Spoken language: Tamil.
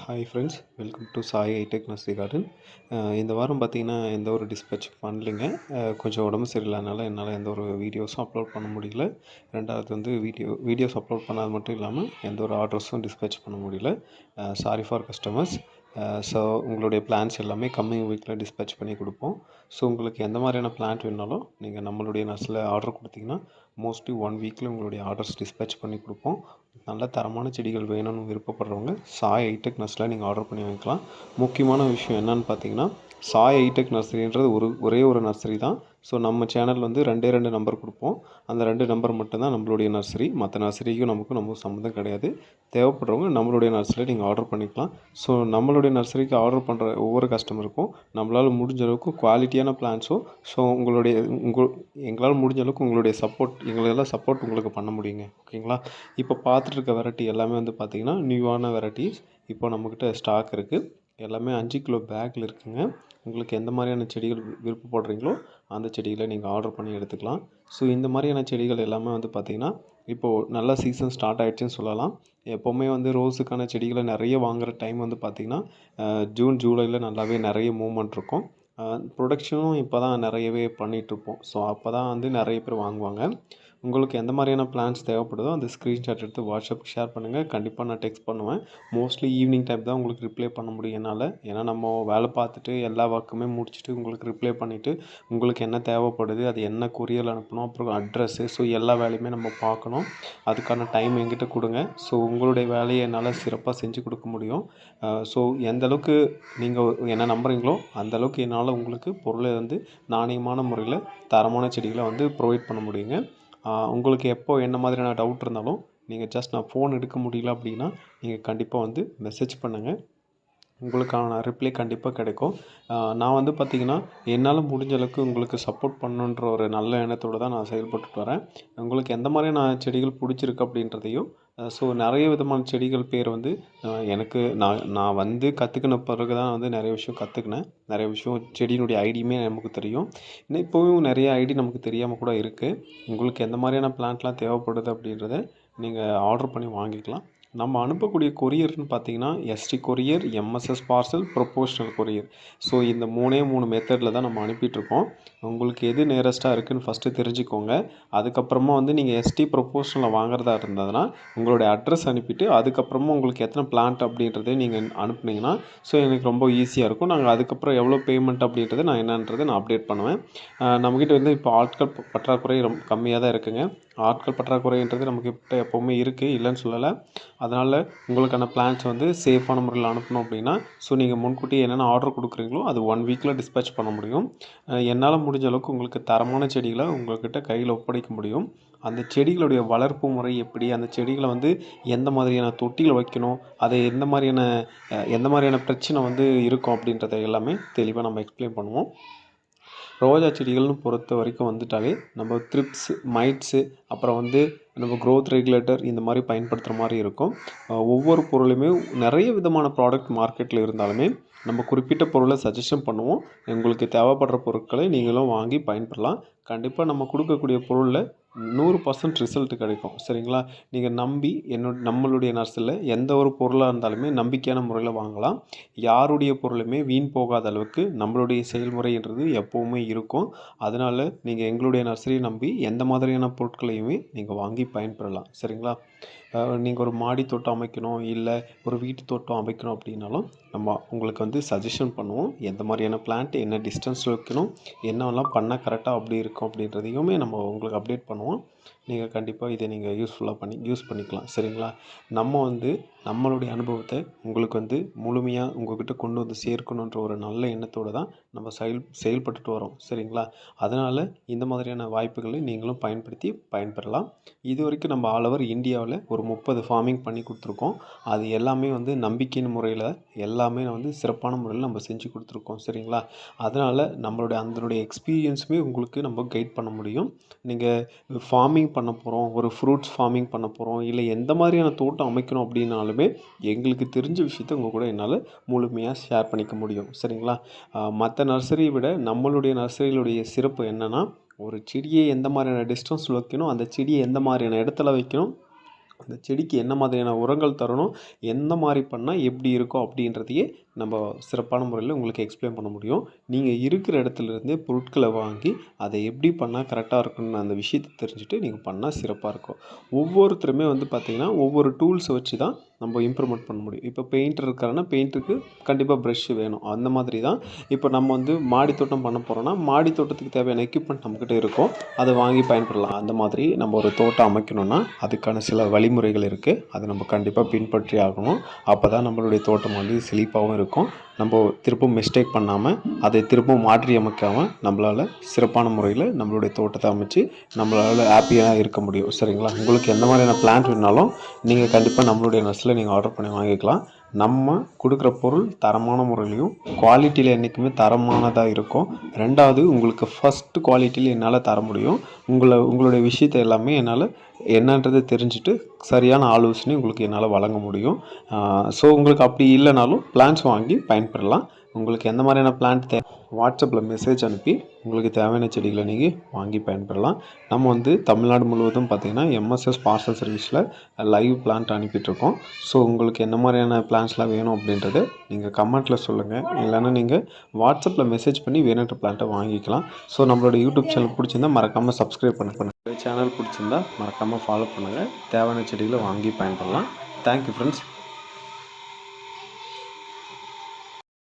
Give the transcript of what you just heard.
Hi friends, welcome to Sai hitech nursery garden. இந்த வாரம் பார்த்தீங்கன்னா எந்த ஒரு டிஸ்பேட்ச் பண்ணலைங்க. கொஞ்சம் உடம்பு சரியில்லாதனால என்னால் எந்த ஒரு வீடியோஸும் அப்லோட் பண்ண முடியல. ரெண்டாவது வந்து வீடியோஸ் அப்லோட் பண்ணாது மட்டும் இல்லாமல் எந்த ஒரு ஆர்டர்ஸும் டிஸ்பேட்ச் பண்ண முடியல. Sorry for customers. ஸோ உங்களுடைய பிளான்ஸ் எல்லாமே கம்மிங் வீக்கில் டிஸ்பேட்ச் பண்ணி கொடுப்போம். ஸோ உங்களுக்கு எந்த மாதிரியான பிளான்ட் வேணாலும் நீங்கள் நம்மளுடைய நர்ஸில் ஆர்டர் கொடுத்தீங்கன்னா மோஸ்ட்லி 1 வீக்கில் உங்களுடைய ஆர்டர்ஸ் டிஸ்பேட்ச் பண்ணி கொடுப்போம். நல்ல தரமான செடிகள் வேணும்னு விருப்பப்படுறவங்க சாய் ஹைடெக் நர்சரியில் நீங்கள் ஆர்டர் பண்ணி வைக்கலாம். முக்கியமான விஷயம் என்னன்னு பார்த்தீங்கன்னா, சாய் ஹைடெக் நர்சரின்றது ஒரே ஒரு நர்சரி தான். ஸோ நம்ம சேனல் வந்து 2 நம்பர் கொடுப்போம். அந்த 2 நம்பர் மட்டும்தான் நம்மளுடைய நர்சரி. மற்ற நர்சரிக்கும் நமக்கு சம்மந்தம் கிடையாது. தேவைப்படுறவங்க நம்மளுடைய நர்சரியில் நீங்கள் ஆர்டர் பண்ணிக்கலாம். ஸோ நம்மளுடைய நர்சரிக்கு ஆர்டர் பண்ணுற ஒவ்வொரு கஸ்டமருக்கும் நம்மளால் முடிஞ்ச அளவுக்கு குவாலிட்டியான பிளான்ஸும் ஸோ எங்களால் முடிஞ்ச அளவுக்கு உங்களுடைய சப்போர்ட் எங்களெல்லாம் சப்போர்ட் உங்களுக்கு பண்ண முடியுங்க. ஓகேங்களா? இப்போ பார்த்துட்டு இருக்க வெரைட்டி எல்லாமே வந்து பார்த்திங்கன்னா நியூவான வெரைட்டிஸ் இப்போ நம்மக்கிட்ட ஸ்டாக் இருக்குது. எல்லாமே 5 கிலோ பேக்கில் இருக்குங்க. உங்களுக்கு எந்த மாதிரியான செடிகள் விருப்பப்படுறீங்களோ அந்த செடிகளை நீங்கள் ஆர்டர் பண்ணி எடுத்துக்கலாம். ஸோ இந்த மாதிரியான செடிகள் எல்லாமே வந்து பார்த்திங்கன்னா இப்போது நல்ல சீசன் ஸ்டார்ட் ஆகிடுச்சின்னு சொல்லலாம். எப்போவுமே வந்து ரோஸுக்கான செடிகளை நிறைய வாங்குகிற டைம் வந்து பார்த்திங்கன்னா ஜூன் ஜூலையில் நல்லாவே நிறைய மூவ்மெண்ட் இருக்கும். ப்ரொடக்ஷனும் இப்போ தான் நிறையவே பண்ணிகிட்ருப்போம். ஸோ அப்போ தான் வந்து நிறைய பேர் வாங்குவாங்க. உங்களுக்கு எந்த மாதிரியான பிளான்ஸ் தேவைப்படுதோ அந்த ஸ்க்ரீன்ஷாட் எடுத்து வாட்ஸ்அப்புக்கு ஷேர் பண்ணுங்கள். கண்டிப்பாக நான் டெக்ஸ்ட் பண்ணுவேன். மோஸ்ட்லி ஈவினிங் டைம் தான் உங்களுக்கு ரிப்ளை பண்ண முடியும் என்னால். ஏன்னா நம்ம வேலை பார்த்துட்டு எல்லா ஒர்க்குமே முடிச்சுட்டு உங்களுக்கு ரிப்ளை பண்ணிவிட்டு உங்களுக்கு என்ன தேவைப்படுது, அது என்ன கொரியர் அனுப்பணும், அப்புறம் அட்ரஸ்ஸு, ஸோ எல்லா வேலையுமே நம்ம பார்க்கணும். அதுக்கான டைம் என்கிட்ட கொடுங்க. ஸோ உங்களுடைய வேலையை என்னால் சிறப்பாக செஞ்சு கொடுக்க முடியும். ஸோ எந்த அளவுக்கு நீங்கள் என்ன நம்புகிறீங்களோ அந்தளவுக்கு என்னால் உங்களுக்கு பொருளை வந்து நாணயமான முறையில் தரமான செடிகளை வந்து ப்ரொவைட் பண்ண முடியுங்க. உங்களுக்கு எப்போ என்ன மாதிரியான டவுட் இருந்தாலும் நீங்கள் ஜஸ்ட் நான் ஃபோன் எடுக்க முடியல அப்படின்னா நீங்கள் கண்டிப்பாக வந்து மெசேஜ் பண்ணுங்கள். உங்களுக்கான ரிப்ளை கண்டிப்பாக கிடைக்கும். நான் வந்து பார்த்திங்கன்னா என்னால் முடிஞ்ச அளவுக்கு உங்களுக்கு சப்போர்ட் பண்ணணுன்ற ஒரு நல்ல எண்ணத்தோடு தான் நான் செயல்பட்டுட்டு வரேன். உங்களுக்கு எந்த மாதிரியான செடிகள் பிடிச்சிருக்கு அப்படின்றதையும் ஸோ நிறைய விதமான செடிகள் பேர் வந்து எனக்கு நான் வந்து கற்றுக்கின பிறகு தான் வந்து நிறைய விஷயம் கற்றுக்கினேன். நிறைய விஷயம் செடியினுடைய ஐடியுமே நமக்கு தெரியும். இன்னும் இப்போவும் நிறைய ஐடி நமக்கு தெரியாமல் கூட இருக்குது. உங்களுக்கு எந்த மாதிரியான பிளான்ட்லாம் தேவைப்படுது அப்படின்றத நீங்கள் ஆர்டர் பண்ணி வாங்கிக்கலாம். நம்ம அனுப்பக்கூடிய கொரியர்னு பார்த்தீங்கன்னா ST courier, MSS parcel, professional courier. So இந்த 3 மெத்தடில் தான் நம்ம அனுப்பிட்டுருக்கோம். உங்களுக்கு எது நியரஸ்ட்டாக இருக்குதுன்னு ஃபஸ்ட்டு தெரிஞ்சுக்கோங்க. அதுக்கப்புறமா வந்து நீங்கள் எஸ்டி ப்ரொபோஷனில் வாங்குறதா இருந்ததுன்னா உங்களுடைய அட்ரஸ் அனுப்பிட்டு அதுக்கப்புறமா உங்களுக்கு எத்தனை பிளான்ட் அப்படின்றத நீங்கள் அனுப்புனீங்கன்னா ஸோ எனக்கு ரொம்ப ஈஸியாக இருக்கும். நாங்கள் அதுக்கப்புறம் எவ்வளோ பேமெண்ட் அப்படின்றத நான் என்னன்றதை நான் அப்டேட் பண்ணுவேன். நம்மக்கிட்ட வந்து இப்போ ஆட்கள் பற்றாக்குறை ரொம்ப கம்மியாக தான் இருக்குங்க. ஆட்கள் பற்றாக்குறைன்றது நம்மக்கிட்ட எப்போவுமே இருக்குது, இல்லைன்னு சொல்லலை. அதனால் உங்களுக்கான பிளான்ஸ் வந்து சேஃபான முறையில் அனுப்பணும் அப்படின்னா ஸோ நீங்கள் முன்கூட்டியே என்னென்ன ஆர்டர் கொடுக்குறீங்களோ அது 1 வீக்கில் டிஸ்பேட்ச் பண்ண முடியும். என்னால் முடிஞ்ச அளவுக்கு உங்களுக்கு தரமான செடிகளை உங்கள்கிட்ட கையில் ஒப்படைக்க முடியும். அந்த செடிகளுடைய வளர்ப்பு முறை எப்படி, அந்த செடிகளை வந்து எந்த மாதிரியான தொட்டியில் வைக்கணும், அதை எந்த மாதிரியான பிரச்சனை வந்து இருக்கும் அப்படின்றத எல்லாமே தெளிவாக நம்ம எக்ஸ்பிளைன் பண்ணுவோம். ரோஜா செடிகள்னு பொறுத்த வரைக்கும் வந்துட்டாலே நம்ம த்ரிப்ஸு, மைட்ஸு, அப்புறம் வந்து நம்ம க்ரோத் ரெகுலேட்டர் இந்த மாதிரி பயன்படுத்துகிற மாதிரி இருக்கும். ஒவ்வொரு பொருளுமே நிறைய விதமான ப்ராடக்ட் மார்க்கெட்டில் இருந்தாலுமே நம்ம குறிப்பிட்ட பொருளை சஜஷன் பண்ணுவோம். உங்களுக்கு தேவைப்படுற பொருட்களை நீங்களும் வாங்கி பயன்படலாம். கண்டிப்பாக நம்ம கொடுக்கக்கூடிய பொருளில் 100% ரிசல்ட் கிடைக்கும். சரிங்களா? நீங்கள் நம்பி நம்மளுடைய நர்சரியில் எந்த ஒரு பொருளாக இருந்தாலுமே நம்பிக்கையான முறையில் வாங்கலாம். யாருடைய பொருளுமே வீண் போகாத அளவுக்கு நம்மளுடைய செயல்முறைன்றது எப்போவுமே இருக்கும். அதனால் நீங்கள் எங்களுடைய நர்சரியை நம்பி எந்த மாதிரியான பொருட்களையுமே நீங்கள் வாங்கி பயன்பெறலாம். சரிங்களா? நீங்கள் ஒரு மாடி தோட்டம் அமைக்கணும், இல்லை ஒரு வீட்டு தோட்டம் அமைக்கணும் அப்படின்னாலும் நம்ம உங்களுக்கு வந்து சஜஷன் பண்ணுவோம். எந்த மாதிரியான பிளான்ட் என்ன டிஸ்டன்ஸில் வைக்கணும், என்னெல்லாம் பண்ணால் கரெக்டாக அப்படி இருக்கும் அப்படின்றதையுமே நம்ம உங்களுக்கு அப்டேட் பண்ணுவோம். நீங்கள் கண்டிப்பாக இதை நீங்கள் யூஸ் பண்ணிக்கலாம். சரிங்களா? நம்ம வந்து நம்மளுடைய அனுபவத்தை உங்களுக்கு வந்து முழுமையாக உங்கள்கிட்ட கொண்டு வந்து சேர்க்கணுன்ற ஒரு நல்ல எண்ணத்தோடு தான் நம்ம செயல்பட்டுட்டு வரோம். சரிங்களா? அதனால் இந்த மாதிரியான வாய்ப்புகளை நீங்களும் பயன்படுத்தி பயன்பெறலாம். இது வரைக்கும் நம்ம ஆல் ஓவர் இந்தியாவில் ஒரு 30 ஃபார்மிங் பண்ணி கொடுத்துருக்கோம். அது எல்லாமே வந்து நம்பிக்கையின் முறையில் எல்லாமே வந்து சிறப்பான முறையில் நம்ம செஞ்சு கொடுத்துருக்கோம். சரிங்களா? அதனால் அதனுடைய எக்ஸ்பீரியன்ஸுமே உங்களுக்கு நம்ம கைட் பண்ண முடியும். நீங்கள் ஃபார்மிங் பண்ண போகிறோம், ஒரு ஃப்ரூட்ஸ் ஃபார்மிங் பண்ண போகிறோம், இல்லை எந்த மாதிரியான தோட்டம் அமைக்கணும் அப்படின்னாலுமே எங்களுக்கு தெரிஞ்ச விஷயத்தை உங்கள் கூட என்னால் முழுமையாக ஷேர் பண்ணிக்க முடியும். சரிங்களா? மற்ற நர்சரியை விட நம்மளுடைய நர்சரியிலுடைய சிறப்பு என்னென்னா, ஒரு செடியை எந்த மாதிரியான டிஸ்டன்ஸில் வைக்கணும், அந்த செடியை எந்த மாதிரியான இடத்துல வைக்கணும், அந்த செடிக்கு என்ன மாதிரியான உரங்கள் தரணும், எந்த மாதிரி பண்ணால் எப்படி இருக்கும் அப்படின்றதையே நம்ம சிறப்பான முறையில் உங்களுக்கு எக்ஸ்பிளைன் பண்ண முடியும். நீங்கள் இருக்கிற இடத்துலருந்தே பொருட்களை வாங்கி அதை எப்படி பண்ணால் கரெக்டாக இருக்குன்னு அந்த விஷயத்தை தெரிஞ்சுட்டு நீங்கள் பண்ணால் சிறப்பாக இருக்கும். ஒவ்வொருத்தருமே வந்து பார்த்திங்கன்னா ஒவ்வொரு டூல்ஸை வச்சு தான் நம்ம இம்ப்ரூவ்மெண்ட் பண்ண முடியும். இப்போ பெயிண்டர் இருக்காருன்னா பெயிண்ட்டுக்கு கண்டிப்பாக ப்ரஷ் வேணும். அந்த மாதிரி தான் இப்போ நம்ம வந்து மாடி தோட்டம் பண்ண போகிறோன்னா மாடி தோட்டத்துக்கு தேவையான எக்யூப்மெண்ட் நம்மக்கிட்ட இருக்கும். அதை வாங்கி பயன்படலாம். அந்த மாதிரி நம்ம ஒரு தோட்டம் அமைக்கணும்னா அதுக்கான சில வழிமுறைகள் இருக்குது. அதை நம்ம கண்டிப்பாக பின்பற்றி ஆகணும். அப்போ தான் நம்மளுடைய தோட்டம் வந்து செழிப்பாகவும் இருக்கும். நம்ம திரும்பவும் மிஸ்டேக் பண்ணாமல் அதை திரும்பவும் மாற்றி அமைக்காமல் நம்மளால் சிறப்பான முறையில் நம்மளுடைய தோட்டத்தை அமைச்சு நம்மளால் ஹாப்பியாக இருக்க முடியும். சரிங்களா? உங்களுக்கு எந்த மாதிரியான பிளான்ட் வேணுனாலும் நீங்கள் கண்டிப்பாக நம்மளுடைய நர்ஸில் நீங்கள் ஆர்டர் பண்ணி வாங்கிக்கலாம். நம்ம கொடுக்குற பொருள் தரமான முறையிலையும் குவாலிட்டியில் என்றைக்குமே தரமானதாக இருக்கும். ரெண்டாவது உங்களுக்கு ஃபஸ்ட்டு குவாலிட்டியில் என்னால் தர முடியும். உங்களுடைய விஷயத்தை எல்லாமே என்னால் என்னன்றதை தெரிஞ்சுட்டு சரியான ஆலோசனை உங்களுக்கு என்னால் வழங்க முடியும். ஸோ உங்களுக்கு அப்படி இல்லைனாலும் பிளான்ஸ் வாங்கி பயன்பெறலாம். உங்களுக்கு எந்த மாதிரியான பிளான்ட் வாட்ஸ்அப்பில் மெசேஜ் அனுப்பி உங்களுக்கு தேவையான செடிகளை நீங்கள் வாங்கி பயன்பெறலாம். நம்ம வந்து தமிழ்நாடு முழுவதும் பார்த்திங்கன்னா எம்எஸ்எஸ் பார்சல் சர்வீஸில் லைவ் பிளான்ட் அனுப்பிட்டுருக்கோம். ஸோ உங்களுக்கு என்ன மாதிரியான பிளான்ஸ்லாம் வேணும் அப்படின்றத நீங்கள் கமெண்ட்டில் சொல்லுங்கள். இல்லைன்னா நீங்கள் வாட்ஸ்அப்பில் மெசேஜ் பண்ணி வேணுன்ற பிளான்ட்டை வாங்கிக்கலாம். ஸோ நம்மளோட யூடியூப் சேனல் பிடிச்சிருந்தா மறக்காமல் சப்ஸ்கிரைப் பண்ணுங்கள். சேனல் பிடிச்சிருந்தா மறக்காமல் ஃபாலோ பண்ணுங்கள். தேவையான செடிகளை வாங்கி பயன்படலாம். Thank you friends.